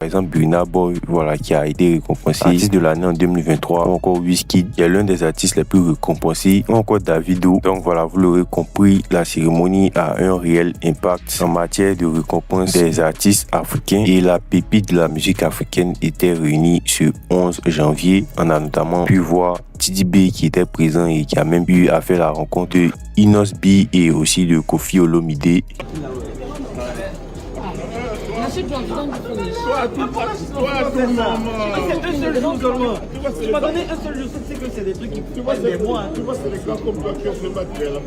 Par exemple, Burna Boy, voilà, qui a été récompensé artiste de l'année en 2023, ou encore Wizkid, qui est l'un des artistes les plus récompensés, ou encore Davido. Donc voilà, vous l'aurez compris, la cérémonie a un réel impact en matière de récompense des artistes africains et la pépite de la musique africaine était réunie ce 11 janvier. On a notamment pu voir Tidi B qui était présent et qui a même eu à faire la rencontre de Inos B et aussi de Koffi Olomide. Toi, tout le monde. C'est un seul jour seulement. Tu m'as donné un seul jour, c'est que c'est des trucs qui tu vois, c'est des mois. Tu vois, c'est des gars comme toi qui ont fait matériel.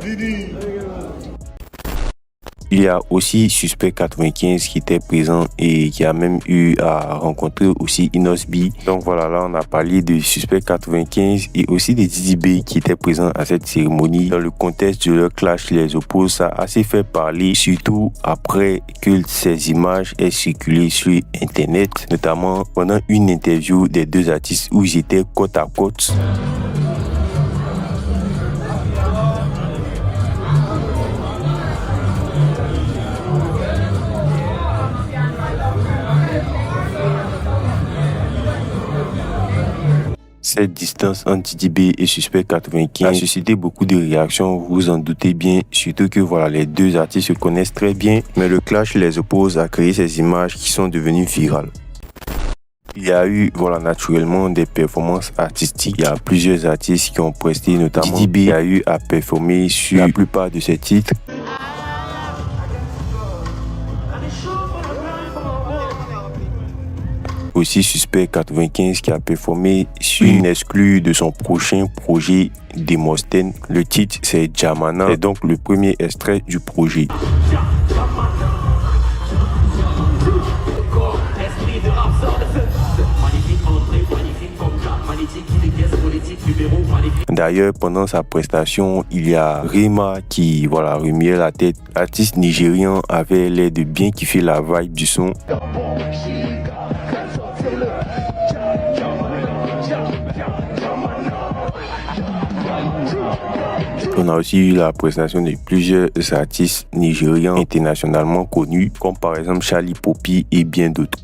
Didi. Il y a aussi Suspect 95 qui était présent et qui a même eu à rencontrer aussi Inos B. Donc voilà, là on a parlé de Suspect 95 et aussi de Tidi B qui était présent à cette cérémonie. Dans le contexte de leur clash les oppose, ça a assez fait parler, surtout après que ces images aient circulé sur internet, notamment pendant une interview des deux artistes où ils étaient côte à côte. Cette distance entre Tidi B et Suspect 95 a suscité beaucoup de réactions, vous vous en doutez bien, surtout que voilà, les deux artistes se connaissent très bien, mais le clash les oppose à créer ces images qui sont devenues virales. Il y a eu, voilà, naturellement des performances artistiques. Il y a plusieurs artistes qui ont presté, notamment Tidi B a eu à performer sur la plupart de ses titres. Aussi Suspect 95 qui a performé sur une exclue de son prochain projet Demosthène. Le titre c'est Jamana, c'est donc le premier extrait du projet. D'ailleurs, pendant sa prestation, il y a Rema qui remuait la tête. L'artiste nigérian avait l'air de bien kiffer la vibe du son. On a aussi eu la prestation de plusieurs artistes nigérians internationalement connus, comme par exemple Charlie Poppy et bien d'autres.